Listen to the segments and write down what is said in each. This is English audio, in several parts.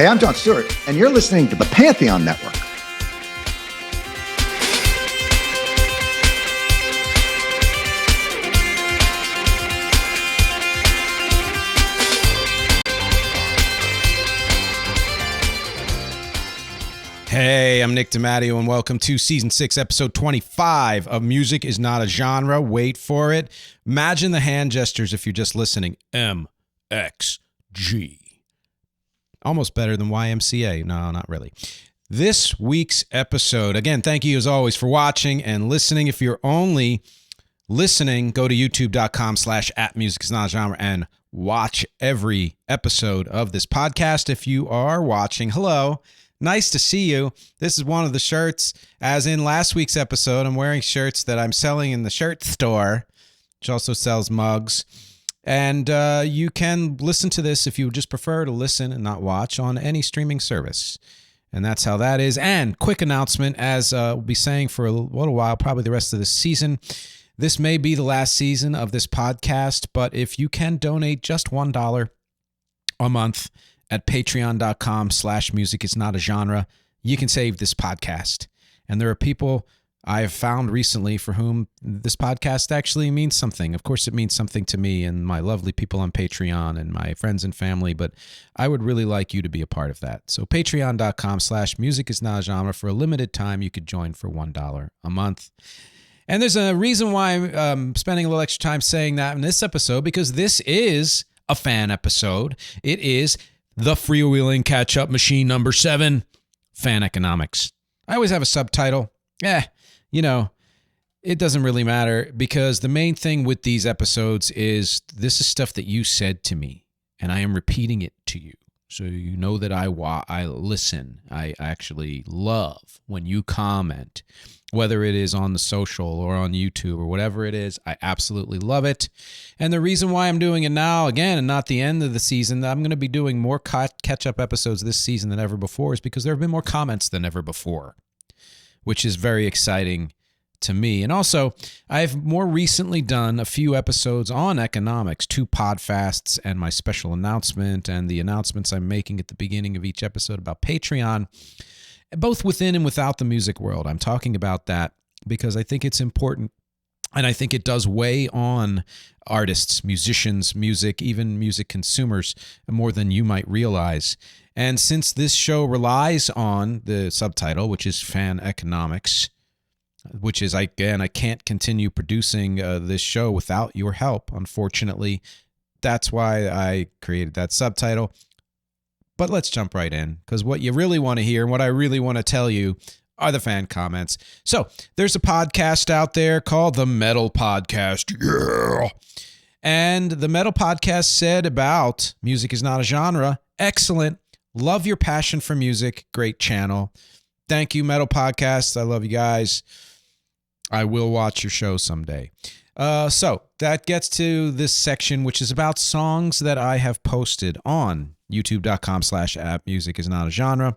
Hey, I'm Jon Stewart, and you're listening to the Pantheon Network. Hey, I'm Nick DiMatteo, and welcome to Season 6, Episode 25 of Music is Not a Genre. Wait for it. Imagine the hand gestures if you're just listening. MxG. Almost better than YMCA. No, not really. This week's episode, again, thank you as always for watching and listening. If you're only listening, go to youtube.com/@musicisnotgenre and watch every episode of this podcast. If you are watching, hello. Nice to see you. This is one of the shirts, as in last week's episode. I'm wearing shirts that I'm selling in the shirt store, which also sells mugs. And you can listen to this if you would just prefer to listen and not watch on any streaming service. And that's how that is. And quick announcement, as we'll be saying for a little while, probably the rest of this season. This may be the last season of this podcast, but if you can donate just $1 a month at patreon.com/musicisnotagenre, you can save this podcast. And there are people I have found recently for whom this podcast actually means something. Of course, it means something to me and my lovely people on Patreon and my friends and family, but I would really like you to be a part of that. So patreon.com/musicisnotagenre. For a limited time, you could join for $1 a month. And there's a reason why I'm spending a little extra time saying that in this episode, because this is a fan episode. It is the Freewheeling Catch-Up Machine number 7, Fan Economics. I always have a subtitle. It doesn't really matter, because the main thing with these episodes is this is stuff that you said to me, and I am repeating it to you. So you know that I listen. I actually love when you comment, whether it is on the social or on YouTube or whatever it is. I absolutely love it. And the reason why I'm doing it now, again, and not the end of the season, I'm going to be doing more catch-up episodes this season than ever before, is because there have been more comments than ever before, which is very exciting to me. And also, I've more recently done a few episodes on economics, 2 podfasts and my special announcement and the announcements I'm making at the beginning of each episode about Patreon, both within and without the music world. I'm talking about that because I think it's important, and I think it does weigh on artists, musicians, music, even music consumers more than you might realize. And since this show relies on the subtitle, which is Fan Economics, which is, again, I can't continue producing this show without your help, unfortunately. That's why I created that subtitle. But let's jump right in, because what you really want to hear and what I really want to tell you are the fan comments. So there's a podcast out there called The Metal Podcast. Yeah. And The Metal Podcast said about Music is Not a Genre. Excellent. Love your passion for music. Great channel. Thank you, Metal Podcast. I love you guys. I will watch your show someday. So that gets to this section, which is about songs that I have posted on youtube.com/@musicisnotagenre.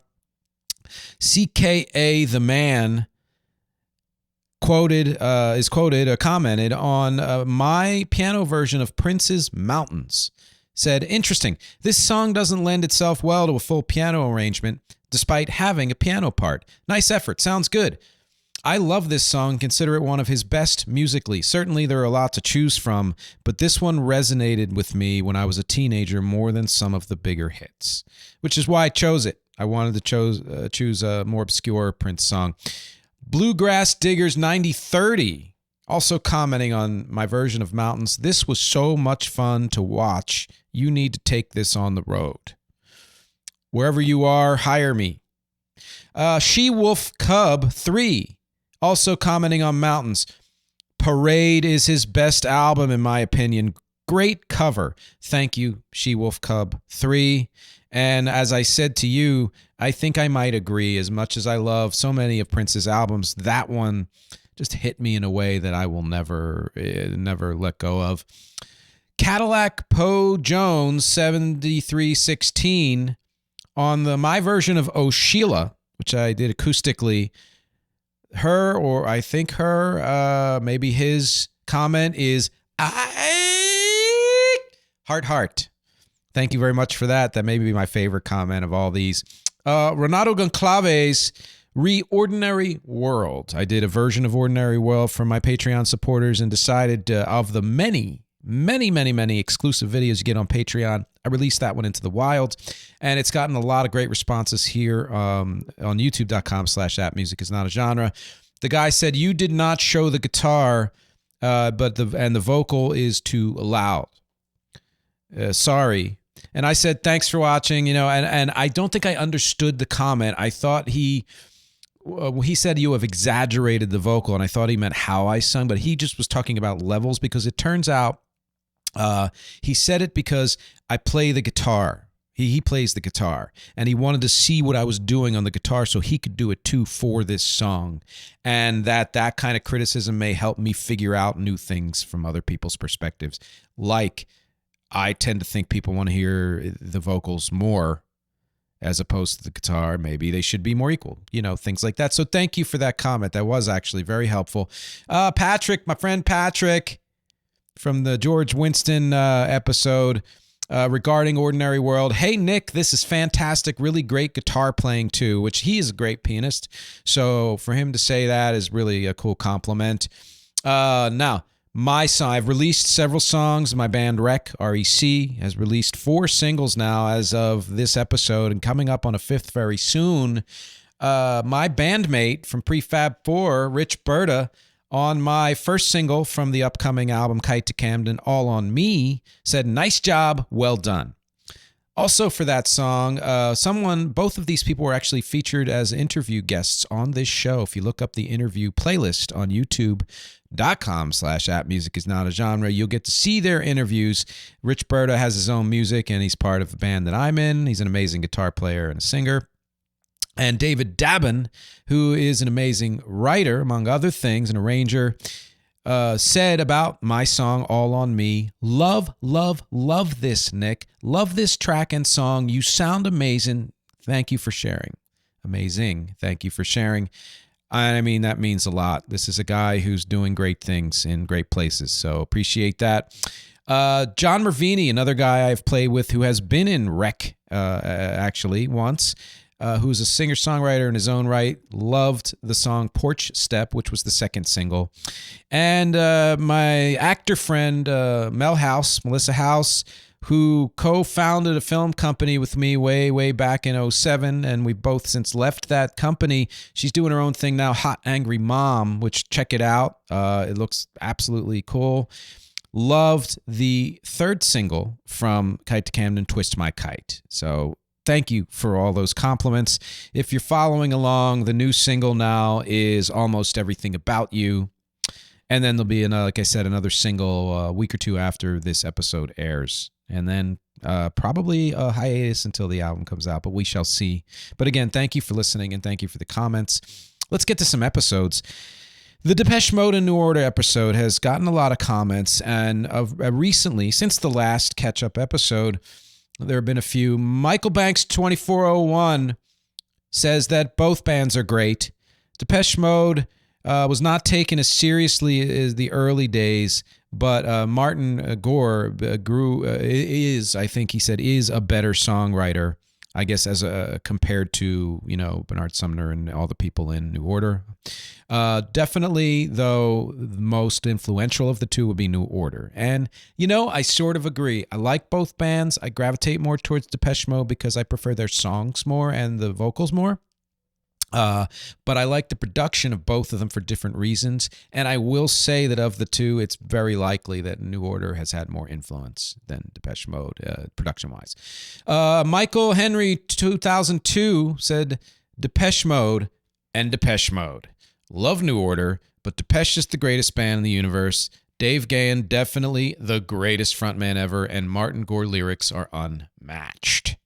CKA the man commented on my piano version of Prince's Mountains. Said, interesting. This song doesn't lend itself well to a full piano arrangement, despite having a piano part. Nice effort. Sounds good. I love this song, consider it one of his best musically. Certainly there are a lot to choose from, but this one resonated with me when I was a teenager more than some of the bigger hits, which is why I chose it. I wanted to choose a more obscure Prince song. Bluegrass Diggers 9030, also commenting on my version of Mountains. This was so much fun to watch. You need to take this on the road. Wherever you are, hire me. She-Wolf Cub 3, also commenting on Mountains. Parade is his best album, in my opinion. Great cover. Thank you, She-Wolf Cub 3. And as I said to you, I think I might agree. As much as I love so many of Prince's albums, that one just hit me in a way that I will never let go of. Cadillac Poe Jones 7316 on my version of Oh Sheila, which I did acoustically. Her, or I think her, maybe his comment is heart. Thank you very much for that. That may be my favorite comment of all these. Renato Goncalves, Ordinary World. I did a version of Ordinary World for my Patreon supporters and decided of the many exclusive videos you get on Patreon, I released that one into the wild, and it's gotten a lot of great responses here on youtube.com/appmusic is not a genre. The guy said, you did not show the guitar, but the vocal is too loud. Sorry. And I said, thanks for watching, and I don't think I understood the comment. I thought he said you have exaggerated the vocal, and I thought he meant how I sung, but he just was talking about levels, because it turns out he said it because I play the guitar. He plays the guitar, and he wanted to see what I was doing on the guitar so he could do it too for this song, and that kind of criticism may help me figure out new things from other people's perspectives. Like, I tend to think people want to hear the vocals more as opposed to the guitar. Maybe they should be more equal, things like that. So thank you for that comment. That was actually very helpful. Patrick, my friend Patrick, from the George Winston episode regarding Ordinary World. Hey, Nick, this is fantastic. Really great guitar playing too, which he is a great pianist. So for him to say that is really a cool compliment. Now, my song, I've released several songs. My band REC has released 4 singles now as of this episode, and coming up on a 5th very soon. My bandmate from Prefab 4, Rich Berta, on my first single from the upcoming album, Kite to Camden, All on Me, said, nice job, well done. Also for that song, both of these people were actually featured as interview guests on this show. If you look up the interview playlist on youtube.com/appmusic is not a genre, you'll get to see their interviews. Rich Berta has his own music, and he's part of the band that I'm in. He's an amazing guitar player and a singer. And David Dabin, who is an amazing writer, among other things, an arranger, said about my song, All on Me, love this, Nick. Love this track and song. You sound amazing. Thank you for sharing. Amazing. Thank you for sharing. I mean, that means a lot. This is a guy who's doing great things in great places, so appreciate that. John Mervini, another guy I've played with who has been in REC actually once, who's a singer-songwriter in his own right, loved the song Porch Step, which was the second single. And my actor friend, Melissa House, who co-founded a film company with me way back in 2007, and we've both since left that company. She's doing her own thing now, Hot Angry Mom, which, check it out. It looks absolutely cool. Loved the third single from Kite to Camden, Twist My Kite. So thank you for all those compliments. If you're following along, the new single now is Almost Everything About You. And then there'll be, like I said, another single a week or two after this episode airs. And then probably a hiatus until the album comes out, but we shall see. But again, thank you for listening, and thank you for the comments. Let's get to some episodes. The Depeche Mode and New Order episode has gotten a lot of comments, and recently, since the last catch-up episode, there have been a few. Michael Banks 2401 says that both bands are great. Depeche Mode was not taken as seriously as the early days, but Martin Gore is a better songwriter, I guess, as compared to Bernard Sumner and all the people in New Order. Definitely, though, the most influential of the two would be New Order. And, I sort of agree. I like both bands. I gravitate more towards Depeche Mode because I prefer their songs more and the vocals more. But I like the production of both of them for different reasons. And I will say that of the two, it's very likely that New Order has had more influence than Depeche Mode, production-wise. Michael Henry 2002 said, Depeche Mode and Depeche Mode. Love New Order, but Depeche is the greatest band in the universe. Dave Gahan, definitely the greatest frontman ever, and Martin Gore lyrics are unmatched.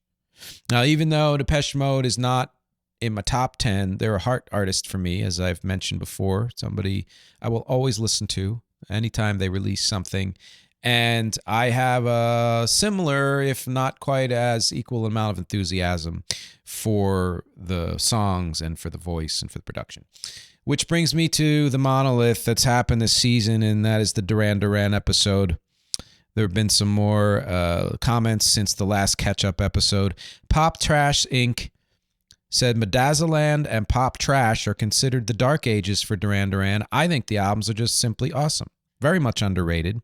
Now, even though Depeche Mode is not in my top 10, they're a heart artist for me, as I've mentioned before. Somebody I will always listen to anytime they release something. And I have a similar, if not quite as equal amount of enthusiasm for the songs and for the voice and for the production. Which brings me to the monolith that's happened this season, and that is the Duran Duran episode. There have been some more comments since the last catch-up episode. Pop Trash Inc. said Medazzaland and Pop Trash are considered the dark ages for Duran Duran. I think the albums are just simply awesome. Very much underrated.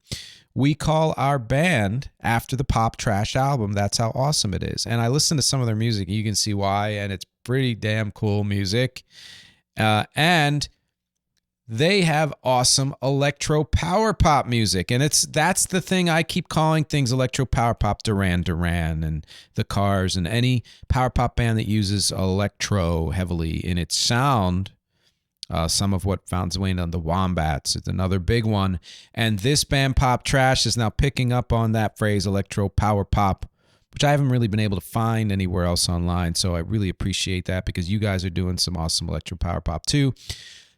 We call our band after the Pop Trash album. That's how awesome it is. And I listen to some of their music. You can see why, and it's pretty damn cool music. And they have awesome electro power pop music. And that's the thing I keep calling things electro power pop. Duran Duran and the Cars and any power pop band that uses electro heavily in its sound. Some of what found its way on the Wombats is another big one. And this band, Pop Trash, is now picking up on that phrase, electro power pop, which I haven't really been able to find anywhere else online. So I really appreciate that because you guys are doing some awesome electro power pop too.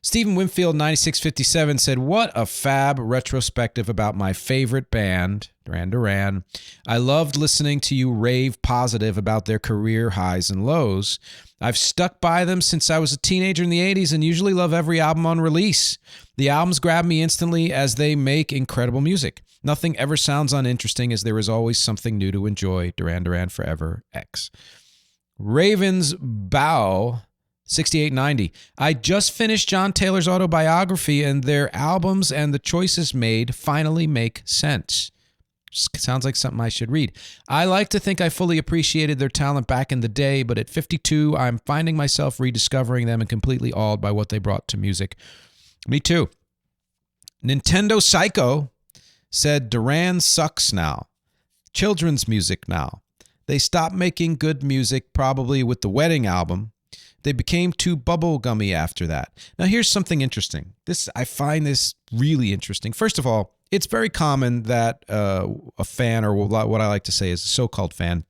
Stephen Winfield, 9657, said, what a fab retrospective about my favorite band, Duran Duran. I loved listening to you rave positive about their career highs and lows. I've stuck by them since I was a teenager in the 80s and usually love every album on release. The albums grab me instantly as they make incredible music. Nothing ever sounds uninteresting as there is always something new to enjoy. Duran Duran forever, X. Ravens Bow, 6890. I just finished John Taylor's autobiography and their albums and the choices made finally make sense. Sounds like something I should read. I like to think I fully appreciated their talent back in the day, but at 52, I'm finding myself rediscovering them and completely awed by what they brought to music. Me too. Nintendo Psycho said Duran sucks now. Children's music now. They stopped making good music probably with the Wedding album. They became too bubblegummy after that. Now, here's something interesting. I find this really interesting. First of all, it's very common that a fan, or what I like to say is a so-called fan,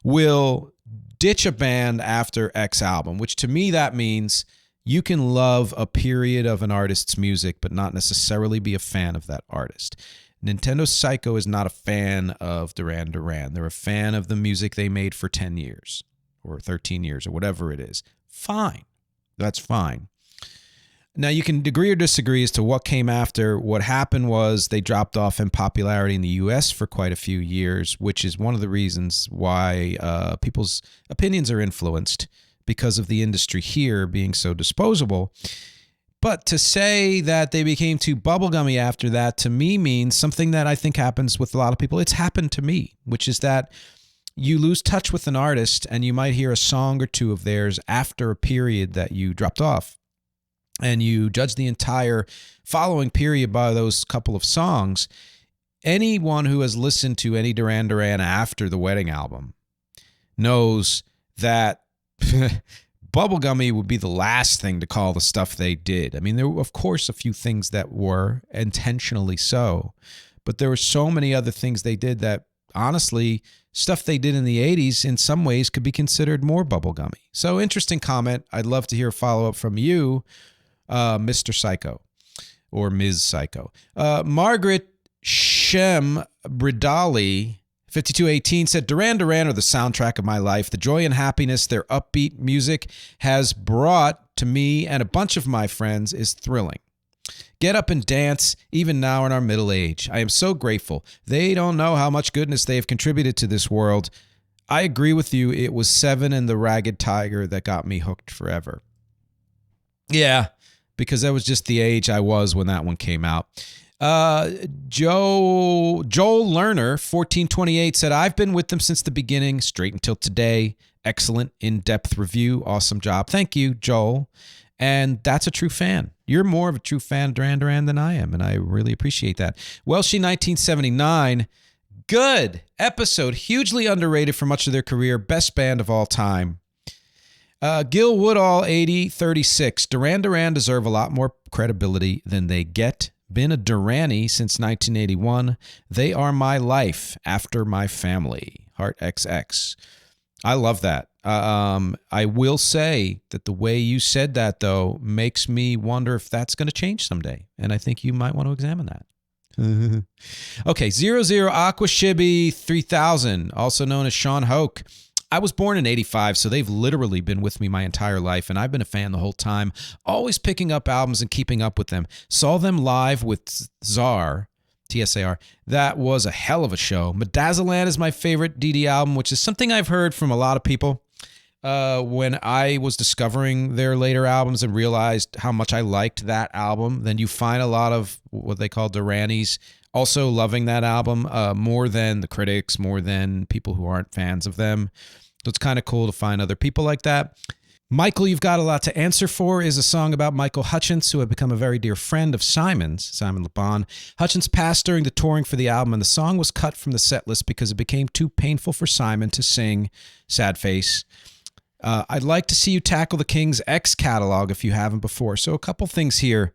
will ditch a band after X album, which to me that means you can love a period of an artist's music but not necessarily be a fan of that artist. Nintendo Psycho is not a fan of Duran Duran. They're a fan of the music they made for 10 years or 13 years or whatever it is. Fine. That's fine. Now, you can agree or disagree as to what came after. What happened was they dropped off in popularity in the U.S. for quite a few years, which is one of the reasons why people's opinions are influenced because of the industry here being so disposable. But to say that they became too bubblegummy after that, to me, means something that I think happens with a lot of people. It's happened to me, which is that you lose touch with an artist and you might hear a song or two of theirs after a period that you dropped off. And you judge the entire following period by those couple of songs. Anyone who has listened to any Duran Duran after the Wedding album knows that bubblegummy would be the last thing to call the stuff they did. I mean, there were, of course, a few things that were intentionally so, but there were so many other things they did that, honestly, stuff they did in the 80s in some ways could be considered more bubblegummy. So, interesting comment. I'd love to hear a follow-up from you, Mr. Psycho or Ms. Psycho. Margaret Shem Bridali, 5218, said Duran Duran are the soundtrack of my life. The joy and happiness their upbeat music has brought to me and a bunch of my friends is thrilling. Get up and dance, even now in our middle age. I am so grateful. They don't know how much goodness they have contributed to this world. I agree with you. It was Seven and the Ragged Tiger that got me hooked forever. Yeah, because that was just the age I was when that one came out. Joel Lerner, 1428, said, I've been with them since the beginning, straight until today. Excellent in-depth review. Awesome job. Thank you, Joel. And that's a true fan. You're more of a true fan of Duran Duran than I am, and I really appreciate that. Welshie 1979, good episode. Hugely underrated for much of their career. Best band of all time. Gil Woodall, 8036. Duran Duran deserve a lot more credibility than they get. Been a Duranie since 1981. They are my life after my family. Heart XX. I love that. I will say that the way you said that, though, makes me wonder if that's going to change someday. And I think you might want to examine that. Okay, 00 Aquashibby 3000, also known as Sean Hoke. I was born in 85, so they've literally been with me my entire life, and I've been a fan the whole time, always picking up albums and keeping up with them. Saw them live with Czar TSAR. That was a hell of a show. Medazzaland is my favorite DD album, which is something I've heard from a lot of people when I was discovering their later albums and realized how much I liked that album. Then you find a lot of what they call Duranis also loving that album more than the critics, more than people who aren't fans of them. So it's kind of cool to find other people like that. Michael, You've Got a Lot to Answer For is a song about Michael Hutchence, who had become a very dear friend of Simon's, Simon Le Bon. Hutchence passed during the touring for the album, and the song was cut from the set list because it became too painful for Simon to sing. Sad face. I'd like to see you tackle the King's X catalog if you haven't before. So a couple things here.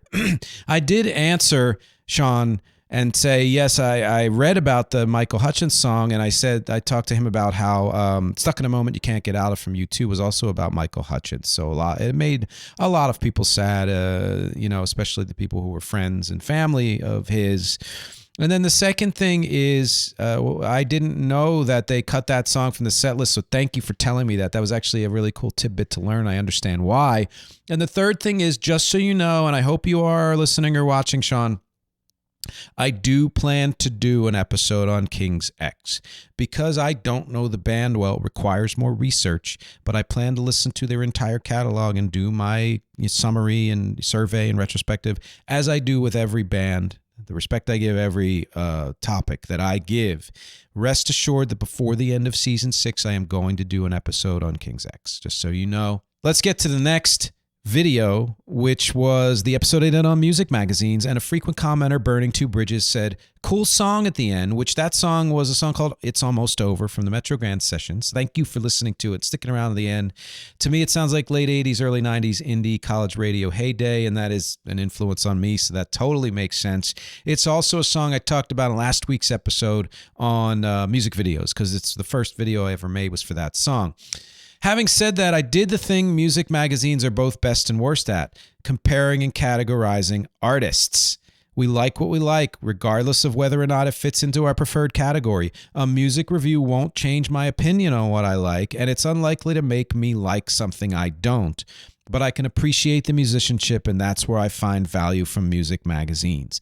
I did answer Sean and say, yes, I read about the Michael Hutchence song, and I talked to him about how Stuck in a Moment You Can't Get Out of from U2 was also about Michael Hutchence. So it made a lot of people sad, especially the people who were friends and family of his. And then the second thing is I didn't know that they cut that song from the set list, so thank you for telling me that. That was actually a really cool tidbit to learn. I understand why. And the third thing is, just so you know, and I hope you are listening or watching, Sean, I do plan to do an episode on King's X. Because I don't know the band well, it requires more research, but I plan to listen to their entire catalog and do my summary and survey and retrospective, as I do with every band. The respect I give every topic that I give. Rest assured that before the end of season 6, I am going to do an episode on King's X, just so you know. Let's get to the next video, which was the episode I did on music magazines, and a frequent commenter, Burning Two Bridges, said, cool song at the end, which that song was a song called It's Almost Over from the Metro Grand Sessions. Thank you for listening to it, sticking around to the end. To me, it sounds like late 80s, early 90s indie college radio heyday, and that is an influence on me, so that totally makes sense. It's also a song I talked about in last week's episode on music videos, because it's the first video I ever made was for that song. Having said that, I did the thing music magazines are both best and worst at, comparing and categorizing artists. We like what we like, regardless of whether or not it fits into our preferred category. A music review won't change my opinion on what I like, and it's unlikely to make me like something I don't. But I can appreciate the musicianship, and that's where I find value from music magazines.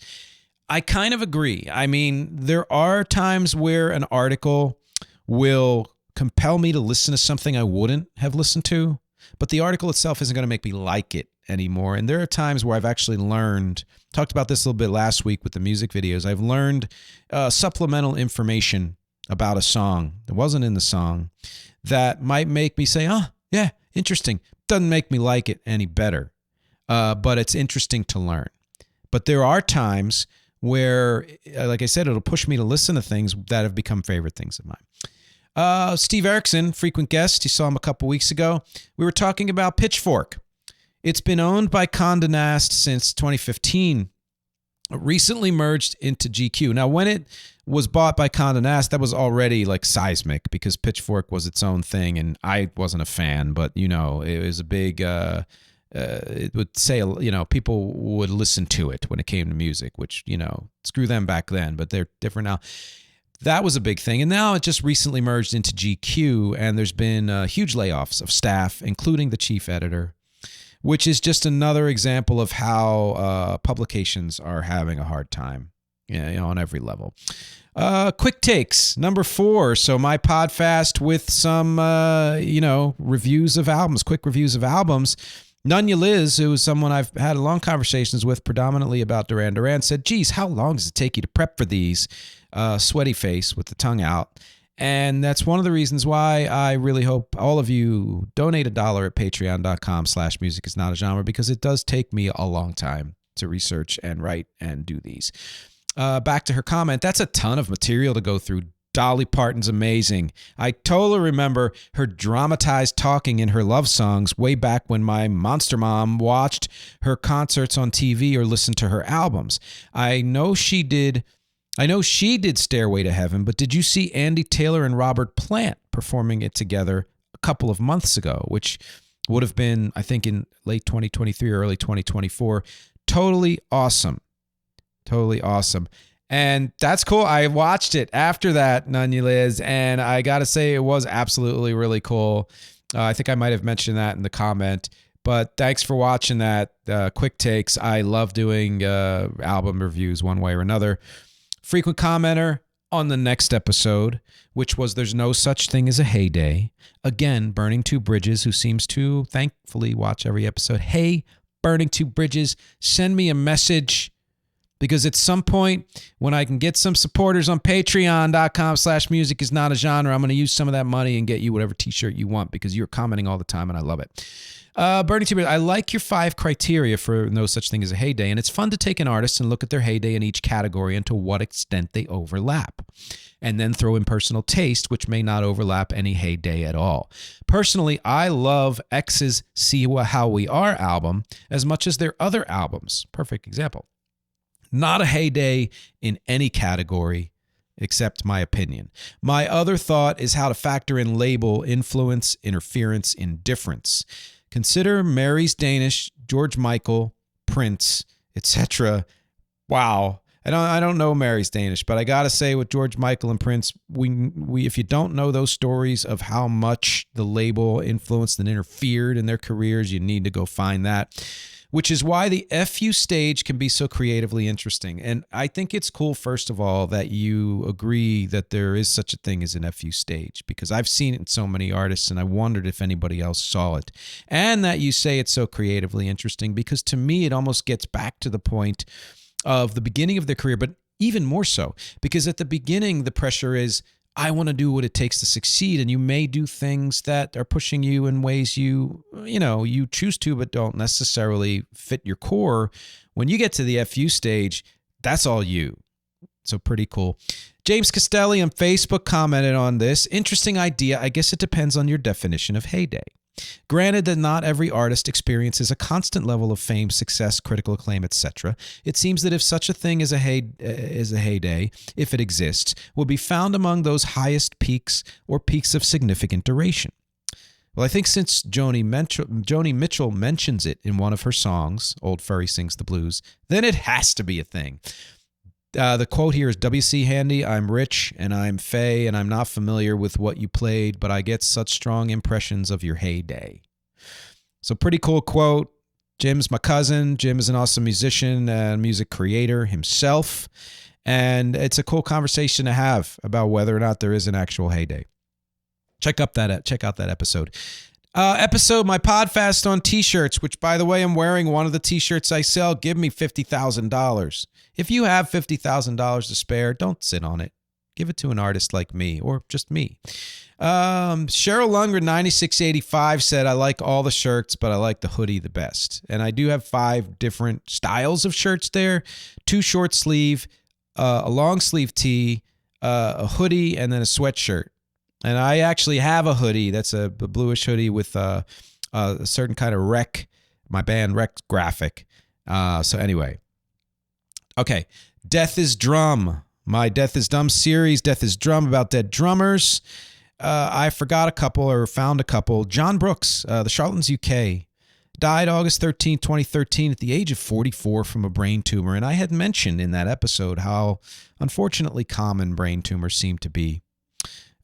I kind of agree. I mean, there are times where an article will compel me to listen to something I wouldn't have listened to, but the article itself isn't going to make me like it anymore. And there are times where I've actually learned, talked about this a little bit last week with the music videos, I've learned supplemental information about a song that wasn't in the song that might make me say, oh, yeah, interesting. Doesn't make me like it any better, but it's interesting to learn. But there are times where, like I said, it'll push me to listen to things that have become favorite things of mine. Steve Erickson, frequent guest, you saw him a couple weeks ago. We were talking about Pitchfork. It's been owned by Condé Nast since 2015. It recently merged into GQ. Now, when it was bought by Condé Nast, that was already like seismic because Pitchfork was its own thing, and I wasn't a fan, but, it was a big... it would say, people would listen to it when it came to music, which, screw them back then, but they're different now. That was a big thing. And now it just recently merged into GQ, and there's been huge layoffs of staff, including the chief editor, which is just another example of how publications are having a hard time, on every level. Quick takes, number 4. So my podfast with some, reviews of albums, quick reviews of albums. Nunya Liz, who is someone I've had long conversations with predominantly about Duran Duran, said, geez, how long does it take you to prep for these? Sweaty face with the tongue out. And that's one of the reasons why I really hope all of you donate $1 at patreon.com/musicisnotagenre, because it does take me a long time to research and write and do these. Back to her comment, that's a ton of material to go through. Dolly Parton's amazing. I totally remember her dramatized talking in her love songs way back when my monster mom watched her concerts on TV or listened to her albums. I know she did Stairway to Heaven, but did you see Andy Taylor and Robert Plant performing it together a couple of months ago, which would have been, I think, in late 2023 or early 2024. Totally awesome. Totally awesome. And that's cool. I watched it after that, Nunya Liz, and I got to say it was absolutely really cool. I think I might have mentioned that in the comment, but thanks for watching that. Quick takes. I love doing album reviews one way or another. frequent commenter on the next episode, which was There's No Such Thing as a Heyday. Again, Burning Two Bridges, who seems to thankfully watch every episode. Hey, Burning Two Bridges, send me a message, because at some point when I can get some supporters on patreon.com/music is not a genre, I'm going to use some of that money and get you whatever t-shirt you want, because you're commenting all the time and I love it. Burning Two Bridges, I like your 5 criteria for No Such Thing as a Heyday, and it's fun to take an artist and look at their heyday in each category and to what extent they overlap, and then throw in personal taste, which may not overlap any heyday at all. Personally, I love X's See How We Are album as much as their other albums. Perfect example. Not a heyday in any category, except my opinion. My other thought is how to factor in label, influence, interference, indifference. Consider Mary's Danish, George Michael, Prince, etc. Wow. I don't know Mary's Danish, but I got to say with George Michael and Prince, we if you don't know those stories of how much the label influenced and interfered in their careers, you need to go find that. Which is why the FU stage can be so creatively interesting. And I think it's cool, first of all, that you agree that there is such a thing as an FU stage, because I've seen it in so many artists and I wondered if anybody else saw it. And that you say it's so creatively interesting, because to me, it almost gets back to the point of the beginning of their career, but even more so, because at the beginning, the pressure is, I want to do what it takes to succeed, and you may do things that are pushing you in ways you choose to, but don't necessarily fit your core. When you get to the FU stage, that's all you. So pretty cool. James Castelli on Facebook commented on this. Interesting idea. I guess it depends on your definition of heyday. Granted that not every artist experiences a constant level of fame, success, critical acclaim, etc., it seems that if such a thing as a heyday, if it exists, will be found among those highest peaks or peaks of significant duration. Well, I think since Joni Mitchell mentions it in one of her songs, Old Furry Sings the Blues, then it has to be a thing. The quote here is, W.C. Handy, I'm rich and I'm fey and I'm not familiar with what you played, but I get such strong impressions of your heyday. So pretty cool quote. Jim's my cousin. Jim is an awesome musician and music creator himself. And it's a cool conversation to have about whether or not there is an actual heyday. Check out that episode. Episode, my Podfast on t-shirts, which, by the way, I'm wearing one of the t-shirts I sell. Give me $50,000. If you have $50,000 to spare, don't sit on it. Give it to an artist like me, or just me. Cheryl Lundgren, 9685, said, I like all the shirts, but I like the hoodie the best. And I do have 5 different styles of shirts there. 2 short sleeve, a long sleeve tee, a hoodie, and then a sweatshirt. And I actually have a hoodie that's a bluish hoodie with a certain kind of Wreck, my band Wreck graphic. So anyway. Okay. Death is Drum. My Death is Dumb series, Death is Drum, about dead drummers. I forgot a couple or found a couple. John Brooks, the Charlatans UK, died August 13, 2013 at the age of 44 from a brain tumor. And I had mentioned in that episode how unfortunately common brain tumors seem to be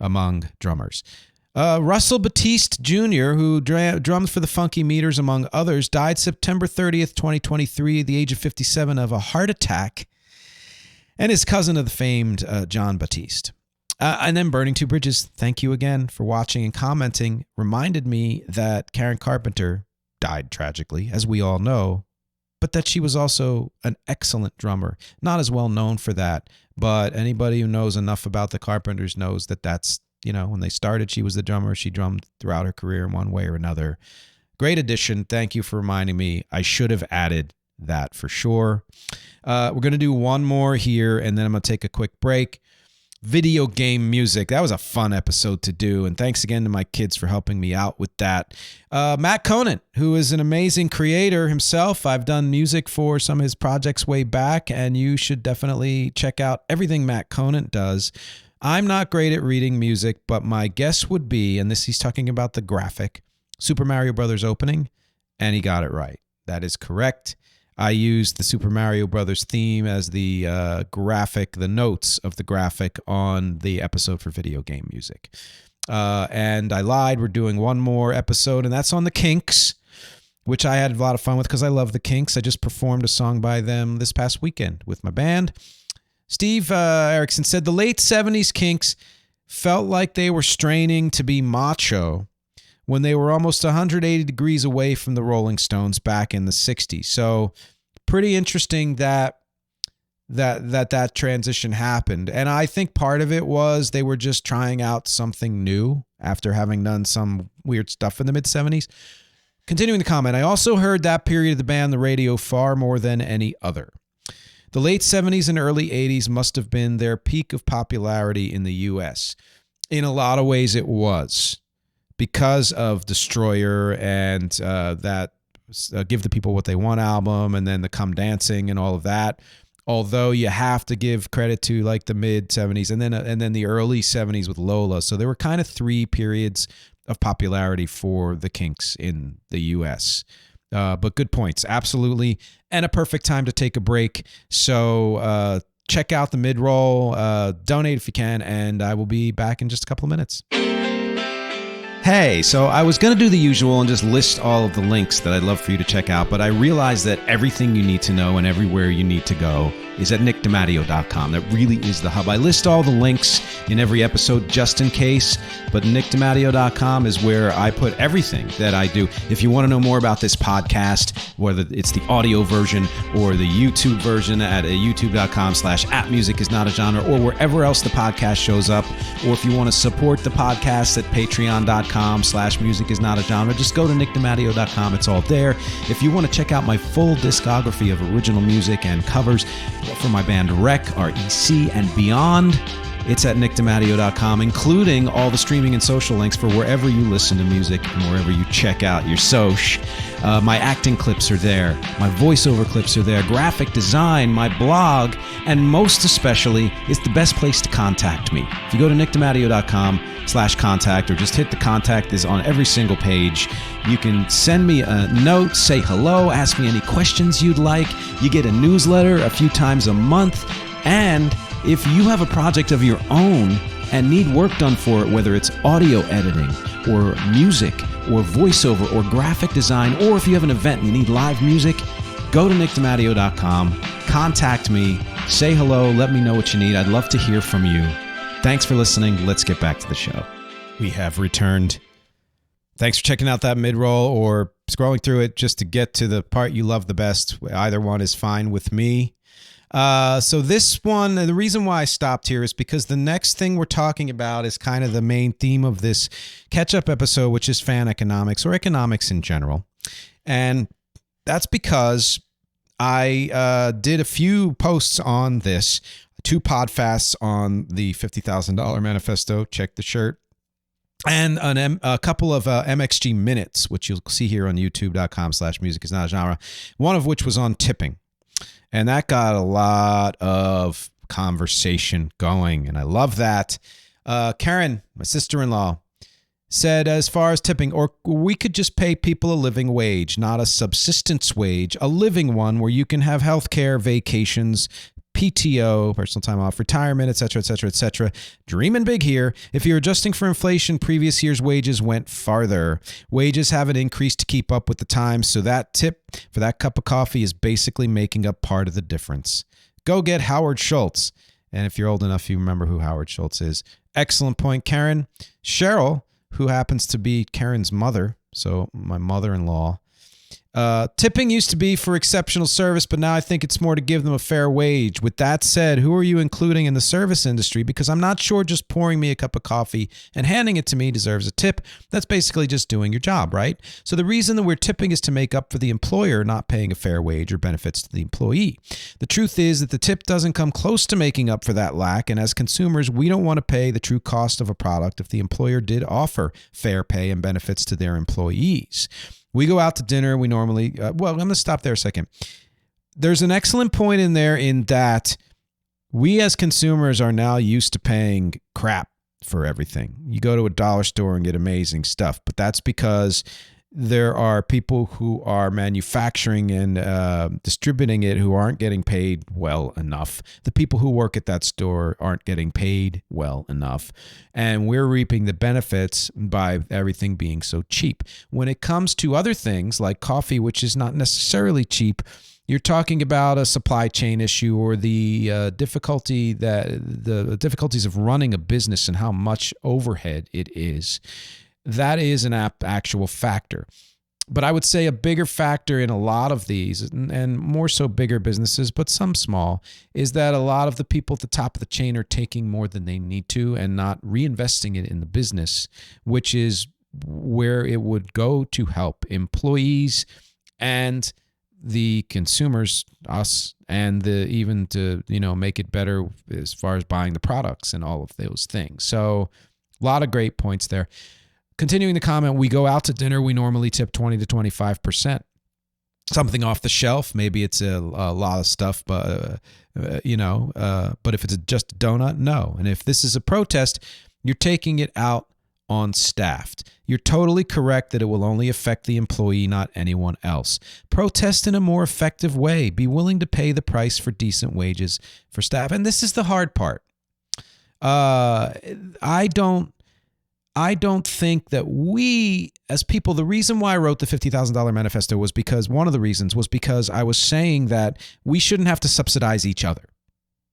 among drummers. Russell Batiste Jr., who drummed for the Funky Meters, among others, died September 30th, 2023, at the age of 57 of a heart attack, and is cousin of the famed John Batiste. And then Burning Two Bridges, thank you again for watching and commenting, reminded me that Karen Carpenter died tragically, as we all know, but that she was also an excellent drummer. Not as well known for that, but anybody who knows enough about the Carpenters knows that that's, when they started, she was the drummer. She drummed throughout her career in one way or another. Great addition. Thank you for reminding me. I should have added that for sure. We're going to do one more here, and then I'm going to take a quick break. Video game music. That was a fun episode to do, and thanks again to my kids for helping me out with that. Matt Conant, who is an amazing creator himself. I've done music for some of his projects way back, and you should definitely check out everything Matt Conant does. I'm not great at reading music, but my guess would be, and this he's talking about the graphic, Super Mario Brothers opening, and he got it right. That is correct. I used the Super Mario Brothers theme as the graphic, the notes of the graphic on the episode for video game music. And I lied. We're doing one more episode, and that's on the Kinks, which I had a lot of fun with because I love the Kinks. I just performed a song by them this past weekend with my band. Steve Erickson said the late 70s Kinks felt like they were straining to be macho when they were almost 180 degrees away from the Rolling Stones back in the 60s. So pretty interesting that transition happened. And I think part of it was they were just trying out something new after having done some weird stuff in the mid-70s. Continuing the comment, I also heard that period of the band on the radio far more than any other. The late 70s and early 80s must have been their peak of popularity in the U.S. In a lot of ways it was, because of Destroyer and that Give the People What They Want album, and then the Come Dancing and all of that. Although you have to give credit to like the mid 70s and then the early 70s with Lola. So there were kind of three periods of popularity for the Kinks in the U.S. But good points, absolutely, and a perfect time to take a break. So check out the mid-roll, donate if you can, and I will be back in just a couple of minutes. Hey, so I was going to do the usual and just list all of the links that I'd love for you to check out, but I realized that everything you need to know and everywhere you need to go is at nickdimatteo.com. That really is the hub. I list all the links in every episode just in case, but nickdimatteo.com is where I put everything that I do. If you want to know more about this podcast, whether it's the audio version or the YouTube version at youtube.com/@musicisnotagenre or wherever else the podcast shows up, or if you want to support the podcast at patreon.com/musicisnotagenre, just go to nickdimatteo.com. It's all there. If you want to check out my full discography of original music and covers for my band REC, REC, and beyond, it's at nickdimatteo.com, including all the streaming and social links for wherever you listen to music and wherever you check out your soch. My acting clips are there. My voiceover clips are there. Graphic design, my blog, and most especially, it's the best place to contact me. If you go to nickdimatteo.com/contact or just hit the contact is on every single page, you can send me a note, say hello, ask me any questions you'd like. You get a newsletter a few times a month, and if you have a project of your own and need work done for it, whether it's audio editing or music or voiceover or graphic design, or if you have an event and you need live music, go to nickdimatteo.com, contact me, say hello, let me know what you need. I'd love to hear from you. Thanks for listening. Let's get back to the show. We have returned. Thanks for checking out that mid-roll or scrolling through it just to get to the part you love the best. Either one is fine with me. So this one, the reason why I stopped here is because the next thing we're talking about is kind of the main theme of this catch-up episode, which is fan economics or economics in general. And that's because I did a few posts on this, 2 podcasts on the $50,000 manifesto, check the shirt, and a couple of MxG minutes, which you'll see here on youtube.com/musicisnotagenre, one of which was on tipping. And that got a lot of conversation going, and I love that. Karen, my sister-in-law, said as far as tipping, or we could just pay people a living wage, not a subsistence wage, a living one where you can have health care, vacations, PTO, personal time off, retirement, etc., etc., etc. Dreaming big here. If you're adjusting for inflation, previous year's wages went farther. Wages haven't increased to keep up with the times, so that tip for that cup of coffee is basically making up part of the difference. Go get Howard Schultz. And if you're old enough, you remember who Howard Schultz is. Excellent point, Karen. Cheryl, who happens to be Karen's mother, so my mother-in-law, tipping used to be for exceptional service, but now I think it's more to give them a fair wage. With that said, who are you including in the service industry? Because I'm not sure just pouring me a cup of coffee and handing it to me deserves a tip. That's basically just doing your job, right? So the reason that we're tipping is to make up for the employer not paying a fair wage or benefits to the employee. The truth is that the tip doesn't come close to making up for that lack, and as consumers, we don't want to pay the true cost of a product if the employer did offer fair pay and benefits to their employees. We go out to dinner. We normally, I'm going to stop there a second. There's an excellent point in there in that we as consumers are now used to paying crap for everything. You go to a dollar store and get amazing stuff, but that's because there are people who are manufacturing and distributing it who aren't getting paid well enough. The people who work at that store aren't getting paid well enough. And we're reaping the benefits by everything being so cheap. When it comes to other things like coffee, which is not necessarily cheap, you're talking about a supply chain issue or the difficulties of running a business and how much overhead it is, that is an actual factor. But I would say a bigger factor in a lot of these, and more so bigger businesses, but some small, is that a lot of the people at the top of the chain are taking more than they need to and not reinvesting it in the business, which is where it would go to help employees and the consumers, us, and even to make it better as far as buying the products and all of those things. So a lot of great points there. Continuing the comment, we go out to dinner, we normally tip 20 to 25%. Something off the shelf, maybe it's a lot of stuff, but but if it's just a donut, no. And if this is a protest, you're taking it out on staff. You're totally correct that it will only affect the employee, not anyone else. Protest in a more effective way. Be willing to pay the price for decent wages for staff. And this is the hard part. I don't think that we, as people, the reason why I wrote the $50,000 manifesto was because one of the reasons was because I was saying that we shouldn't have to subsidize each other.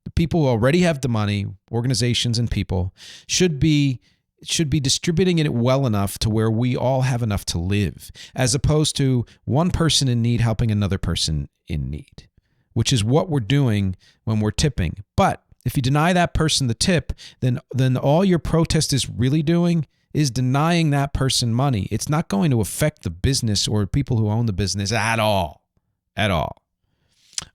The people who already have the money, organizations and people, should be distributing it well enough to where we all have enough to live, as opposed to one person in need helping another person in need, which is what we're doing when we're tipping. But if you deny that person the tip, then all your protest is really doing is denying that person money. It's not going to affect the business or people who own the business at all. At all.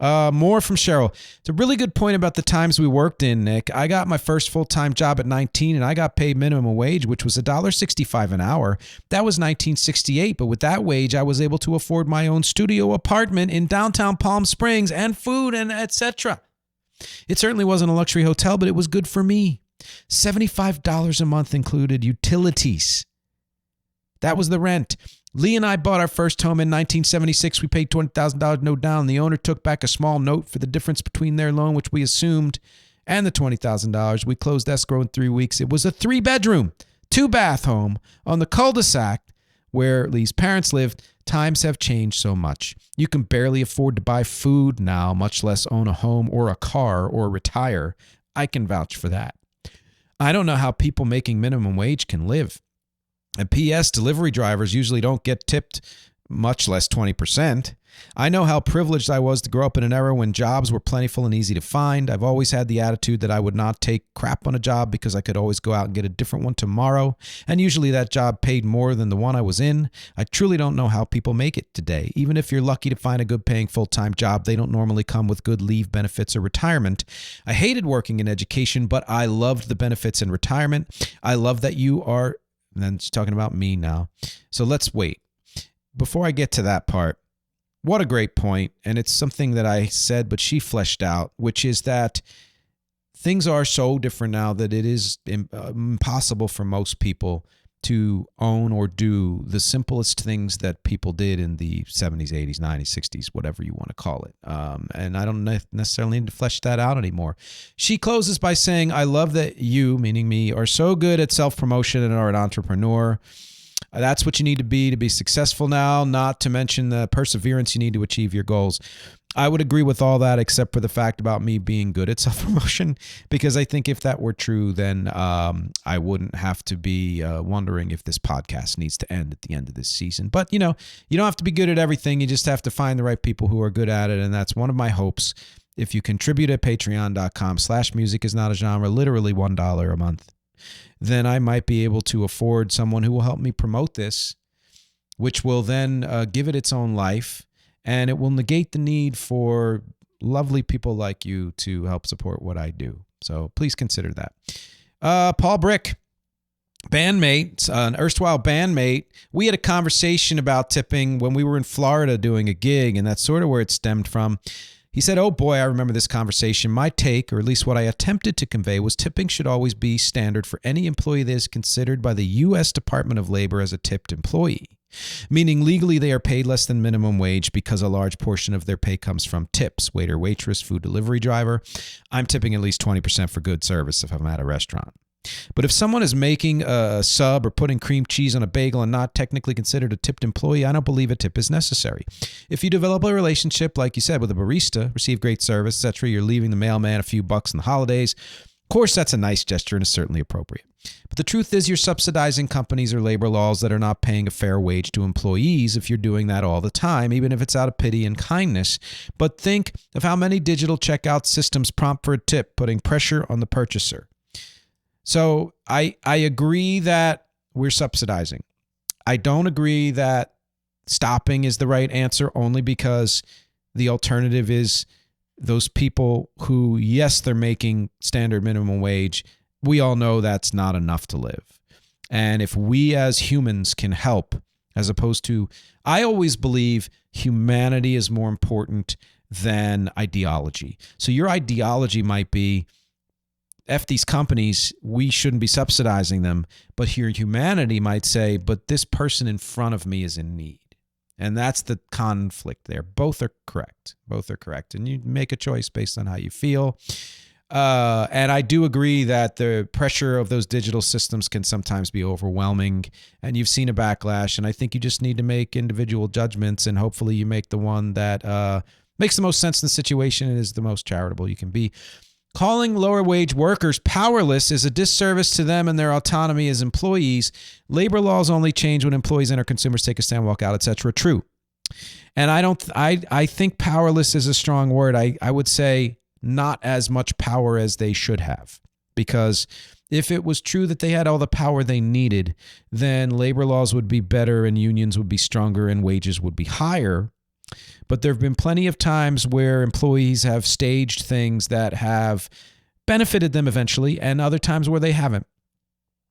More from Cheryl. It's a really good point about the times we worked in, Nick. I got my first full-time job at 19, and I got paid minimum wage, which was $1.65 an hour. That was 1968, but with that wage, I was able to afford my own studio apartment in downtown Palm Springs and food and etc. It certainly wasn't a luxury hotel, but it was good for me. $75 a month included utilities. That was the rent. Lee and I bought our first home in 1976. We paid $20,000 no down. The owner took back a small note for the difference between their loan, which we assumed, and the $20,000. We closed escrow in 3 weeks. It was a 3-bedroom, 2-bath home on the cul-de-sac where Lee's parents lived. Times have changed so much. You can barely afford to buy food now, much less own a home or a car or retire. I can vouch for that. I don't know how people making minimum wage can live. And P.S., delivery drivers usually don't get tipped, much less 20%. I know how privileged I was to grow up in an era when jobs were plentiful and easy to find. I've always had the attitude that I would not take crap on a job because I could always go out and get a different one tomorrow. And usually that job paid more than the one I was in. I truly don't know how people make it today. Even if you're lucky to find a good paying full-time job, they don't normally come with good leave benefits or retirement. I hated working in education, but I loved the benefits in retirement. I love that you are, and then she's talking about me now. So let's wait. Before I get to that part, what a great point, and it's something that I said, but she fleshed out, which is that things are so different now that it is impossible for most people to own or do the simplest things that people did in the 70s, 80s, 90s, 60s, whatever you want to call it. And I don't necessarily need to flesh that out anymore. She closes by saying, I love that you, meaning me, are so good at self-promotion and are an entrepreneur. That's what you need to be successful now, not to mention the perseverance you need to achieve your goals. I would agree with all that except for the fact about me being good at self-promotion, because I think if that were true, then I wouldn't have to be wondering if this podcast needs to end at the end of this season. But, you don't have to be good at everything. You just have to find the right people who are good at it, and that's one of my hopes. If you contribute at patreon.com/musicisnotagenre, literally $1 a month, then I might be able to afford someone who will help me promote this, which will then give it its own life, and it will negate the need for lovely people like you to help support what I do. So please consider that. Paul Brick, bandmate, an erstwhile bandmate. We had a conversation about tipping when we were in Florida doing a gig, and that's sort of where it stemmed from. He said, oh boy, I remember this conversation. My take, or at least what I attempted to convey, was tipping should always be standard for any employee that is considered by the U.S. Department of Labor as a tipped employee, meaning legally they are paid less than minimum wage because a large portion of their pay comes from tips, waiter, waitress, food delivery driver. I'm tipping at least 20% for good service if I'm at a restaurant. But if someone is making a sub or putting cream cheese on a bagel and not technically considered a tipped employee, I don't believe a tip is necessary. If you develop a relationship, like you said, with a barista, receive great service, etc., you're leaving the mailman a few bucks in the holidays, of course, that's a nice gesture and is certainly appropriate. But the truth is you're subsidizing companies or labor laws that are not paying a fair wage to employees if you're doing that all the time, even if it's out of pity and kindness. But think of how many digital checkout systems prompt for a tip, putting pressure on the purchaser. So I agree that we're subsidizing. I don't agree that stopping is the right answer, only because the alternative is those people who, yes, they're making standard minimum wage. We all know that's not enough to live. And if we as humans can help, as opposed to, I always believe humanity is more important than ideology. So your ideology might be, F these companies, we shouldn't be subsidizing them. But your humanity might say, but this person in front of me is in need. And that's the conflict there. Both are correct. Both are correct. And you make a choice based on how you feel. And I do agree that the pressure of those digital systems can sometimes be overwhelming. And you've seen a backlash. And I think you just need to make individual judgments. And hopefully you make the one that makes the most sense in the situation and is the most charitable you can be. Calling lower wage workers powerless is a disservice to them and their autonomy as employees. Labor laws only change when employees and our consumers take a stand, walk out, etc. True. And I think powerless is a strong word. I would say not as much power as they should have. Because if it was true that they had all the power they needed, then labor laws would be better and unions would be stronger and wages would be higher. But there have been plenty of times where employees have staged things that have benefited them eventually, and other times where they haven't.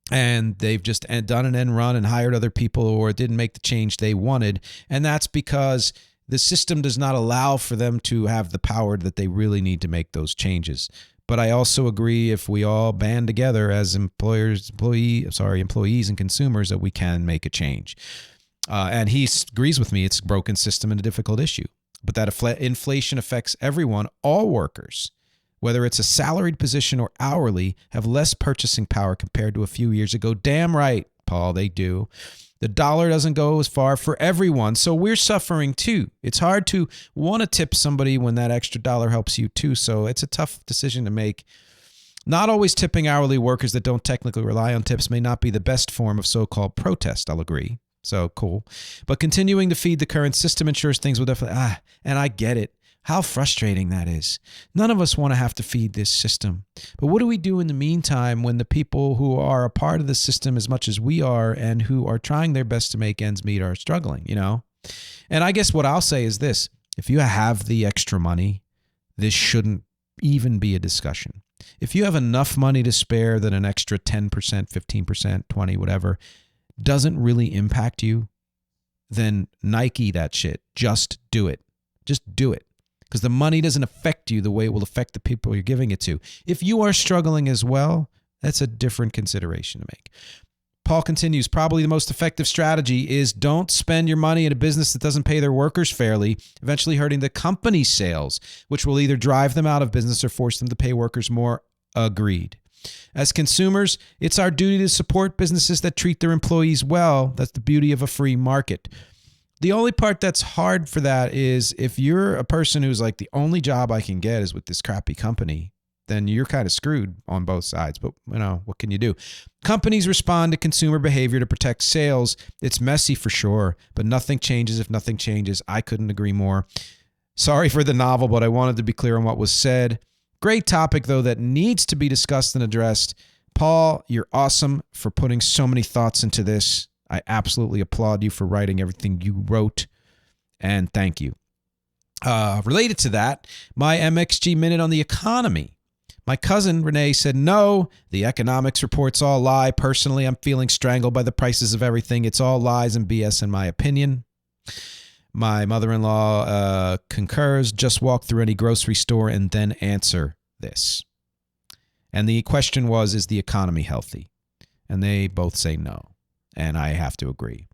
And they've just done an end run and hired other people, or didn't make the change they wanted. And that's because the system does not allow for them to have the power that they really need to make those changes. But I also agree, if we all band together as employees and consumers, that we can make a change. And he agrees with me. It's a broken system and a difficult issue. But that inflation affects everyone. All workers, whether it's a salaried position or hourly, have less purchasing power compared to a few years ago. Damn right, Paul, they do. The dollar doesn't go as far for everyone. So we're suffering too. It's hard to want to tip somebody when that extra dollar helps you too. So it's a tough decision to make. Not always tipping hourly workers that don't technically rely on tips may not be the best form of so-called protest, I'll agree. So cool. But continuing to feed the current system ensures things will definitely, and I get it. How frustrating that is. None of us want to have to feed this system. But what do we do in the meantime when the people who are a part of the system as much as we are and who are trying their best to make ends meet are struggling, you know? And I guess what I'll say is this. If you have the extra money, this shouldn't even be a discussion. If you have enough money to spare that an extra 10%, 15%, 20%, whatever, doesn't really impact you, then Nike that shit. Just do it. Just do it. Because the money doesn't affect you the way it will affect the people you're giving it to. If you are struggling as well, that's a different consideration to make. Paul continues, probably the most effective strategy is don't spend your money at a business that doesn't pay their workers fairly, eventually hurting the company's sales, which will either drive them out of business or force them to pay workers more. Agreed. As consumers, it's our duty to support businesses that treat their employees well. That's the beauty of a free market. The only part that's hard for that is if you're a person who's like, the only job I can get is with this crappy company, then you're kind of screwed on both sides. But, you know, what can you do? Companies respond to consumer behavior to protect sales. It's messy for sure, but nothing changes if nothing changes. I couldn't agree more. Sorry for the novel, but I wanted to be clear on what was said. Great topic, though, that needs to be discussed and addressed. Paul, you're awesome for putting so many thoughts into this. I absolutely applaud you for writing everything you wrote, and thank you. Related to that, my MxG minute on the economy. My cousin, Renee, said, no, the economics reports all lie. Personally, I'm feeling strangled by the prices of everything. It's all lies and BS in my opinion. My mother-in-law concurs. Just walk through any grocery store and then answer this. And the question was, is the economy healthy? And they both say no. And I have to agree.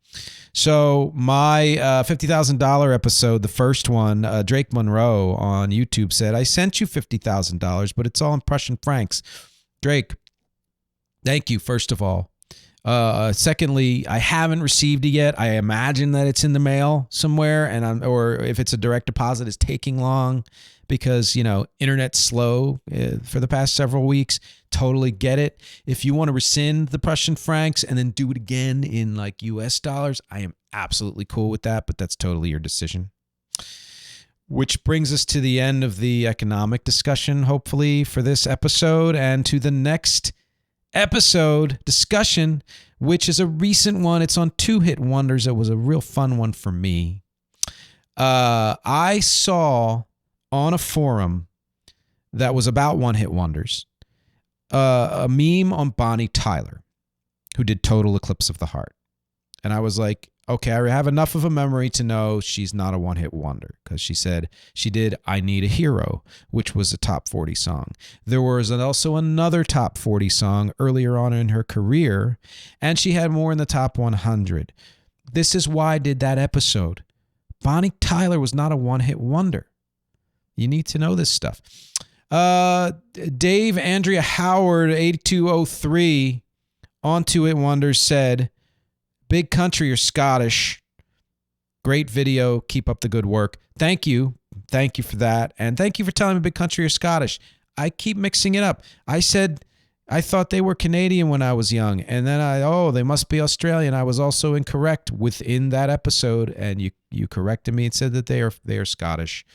So my $50,000 episode, the first one, Drake Monroe on YouTube said, I sent you $50,000, but it's all in Prussian francs. Drake, Thank you, first of all. Secondly, I haven't received it yet. I imagine that it's in the mail somewhere, or if it's a direct deposit, it's taking long because, internet's slow for the past several weeks. Totally get it. If you want to rescind the Prussian francs and then do it again in like US dollars, I am absolutely cool with that, but that's totally your decision. Which brings us to the end of the economic discussion, hopefully, for this episode, and to the next episode discussion, which is a recent one. It's on two hit wonders. It was a real fun one for me. I saw on a forum that was about one hit wonders a meme on Bonnie Tyler, who did Total Eclipse of the Heart. And I was like, okay, I have enough of a memory to know she's not a one-hit wonder, because she said she did I Need a Hero, which was a top 40 song. There was also another top 40 song earlier on in her career, and she had more in the top 100. This is why I did that episode. Bonnie Tyler was not a one-hit wonder. You need to know this stuff. Dave Andrea Howard, 8203, on Two Hit Wonders, said, Big Country or Scottish. Great video. Keep up the good work. Thank you. Thank you for that. And thank you for telling me Big Country or Scottish. I keep mixing it up. I said I thought they were Canadian when I was young. And then they must be Australian. I was also incorrect within that episode. And you corrected me and said that they are Scottish,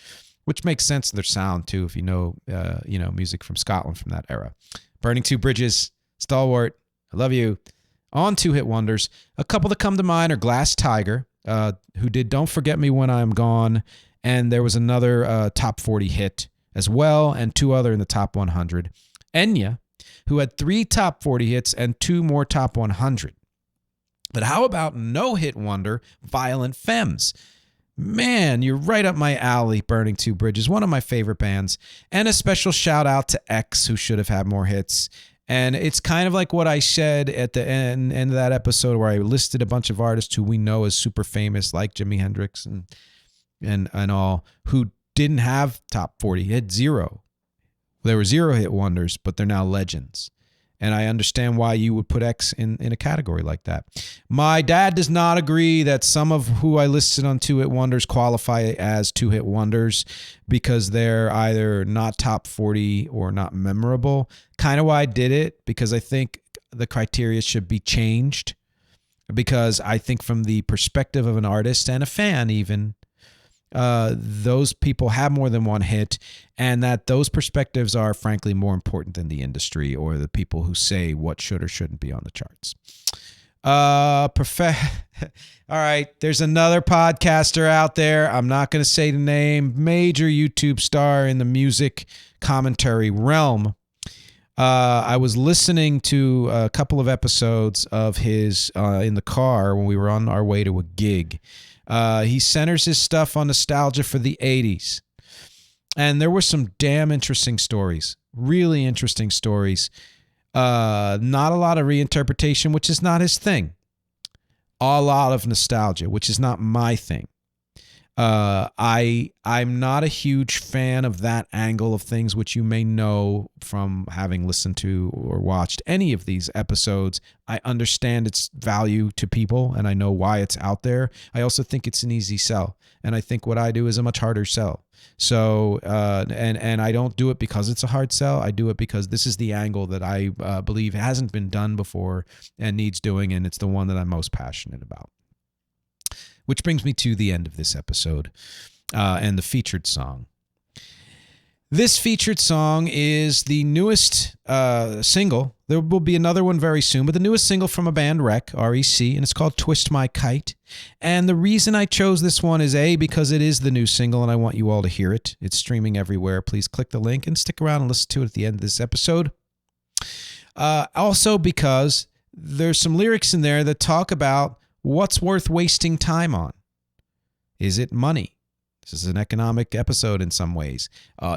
which makes sense in their sound too, if you know music from Scotland from that era. Burning Two Bridges, Stalwart, I love you. On Two Hit Wonders, a couple that come to mind are Glass Tiger, who did Don't Forget Me When I'm Gone, and there was another top 40 hit as well, and two other in the top 100. Enya, who had 3 top 40 hits and 2 more top 100. But how about no hit wonder, Violent Femmes? Man, you're right up my alley, Burning Two Bridges, one of my favorite bands. And a special shout out to X, who should have had more hits. And it's kind of like what I said at the end of that episode, where I listed a bunch of artists who we know as super famous, like Jimi Hendrix and all, who didn't have top 40, had 0. There were 0 hit wonders, but they're now legends. And I understand why you would put X in a category like that. My dad does not agree that some of who I listed on Two Hit Wonders qualify as two hit wonders because they're either not top 40 or not memorable. Kind of why I did it, because I think the criteria should be changed. Because I think from the perspective of an artist and a fan even, those people have more than one hit, and that those perspectives are frankly more important than the industry or the people who say what should or shouldn't be on the charts. All right, there's another podcaster out there. I'm not going to say the name. Major YouTube star in the music commentary realm. I was listening to a couple of episodes of his in the car when we were on our way to a gig. He centers his stuff on nostalgia for the 80s. And there were some damn interesting stories. Really interesting stories. Not a lot of reinterpretation, which is not his thing. A lot of nostalgia, which is not my thing. I'm not a huge fan of that angle of things, which you may know from having listened to or watched any of these episodes. I understand its value to people, and I know why it's out there. I also think it's an easy sell, and I think what I do is a much harder sell. So, and I don't do it because it's a hard sell. I do it because this is the angle that I believe hasn't been done before and needs doing, and it's the one that I'm most passionate about. Which brings me to the end of this episode and the featured song. This featured song is the newest single. There will be another one very soon, but the newest single from a band, REC, R-E-C, and it's called Twist My Kite. And the reason I chose this one is A, because it is the new single and I want you all to hear it. It's streaming everywhere. Please click the link and stick around and listen to it at the end of this episode. Also because there's some lyrics in there that talk about what's worth wasting time on. Is it money? This is an economic episode in some ways.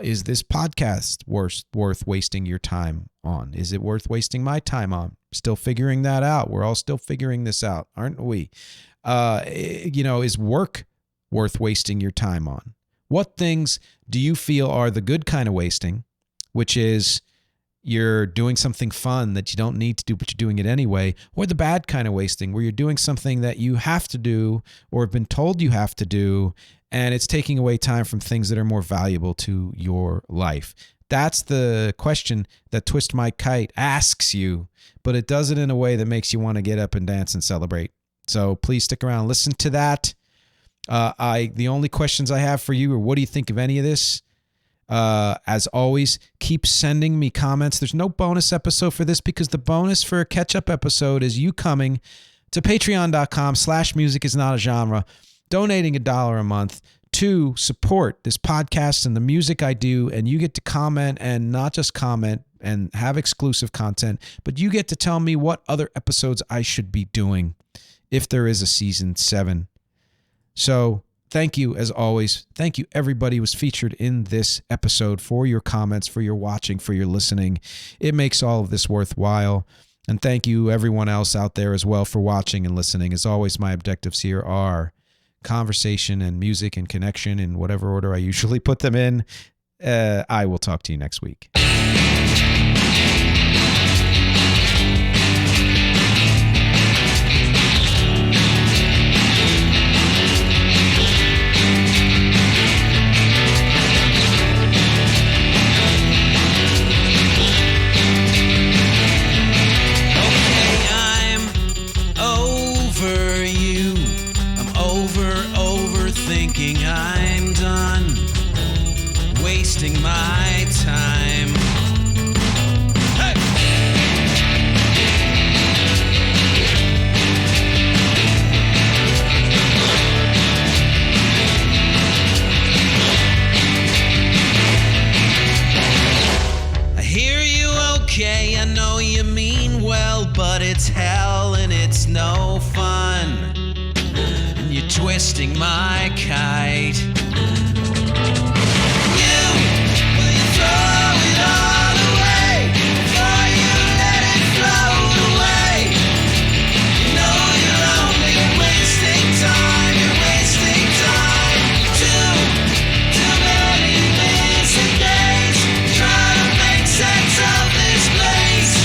Is this podcast worth wasting your time on? Is it worth wasting my time on? Still figuring that out. We're all still figuring this out, aren't we? Is work worth wasting your time on? What things do you feel are the good kind of wasting, which is you're doing something fun that you don't need to do, but you're doing it anyway, or the bad kind of wasting where you're doing something that you have to do or have been told you have to do, and it's taking away time from things that are more valuable to your life. That's the question that Twist My Kite asks you, but it does it in a way that makes you want to get up and dance and celebrate. So please stick around, listen to that. The only questions I have for you are, what do you think of any of this? As always, keep sending me comments. There's no bonus episode for this because the bonus for a catch-up episode is you coming to patreon.com/musicisnotagenre, donating $1 a month to support this podcast and the music I do, and you get to comment, and not just comment and have exclusive content, but you get to tell me what other episodes I should be doing if there is a season 7. So thank you, as always. Thank you, everybody who was featured in this episode, for your comments, for your watching, for your listening. It makes all of this worthwhile. And thank you, everyone else out there as well, for watching and listening. As always, my objectives here are conversation and music and connection in whatever order I usually put them in. I will talk to you next week. I'm done wasting my time. Hey! I hear you, okay, I know you mean well, but it's hell and it's no fun. You're twisting my kite. You throw it all away before you let it float away. You know you're only wasting time. You're wasting time. Too many missing days trying to make sense of this place.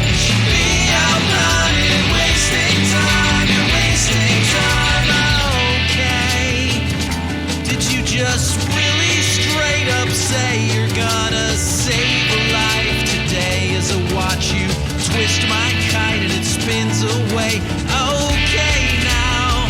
You should be out running, wasting time. You're wasting time. Just really straight up say you're gonna save a life today as I watch you twist my kite and it spins away. Okay, now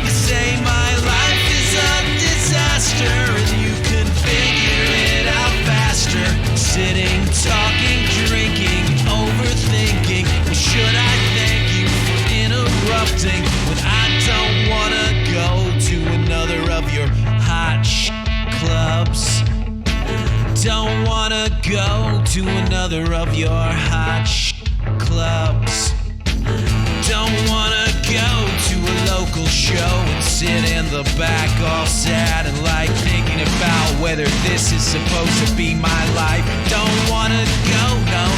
you say my life is a disaster and you can figure it out faster. Sitting, talking, drinking, overthinking. Well, should I thank you for interrupting when I don't wanna go to another of your hot clubs? Don't wanna go to another of your hot clubs. Don't wanna go to a local show and sit in the back all sad and like thinking about whether this is supposed to be my life. Don't wanna go, no.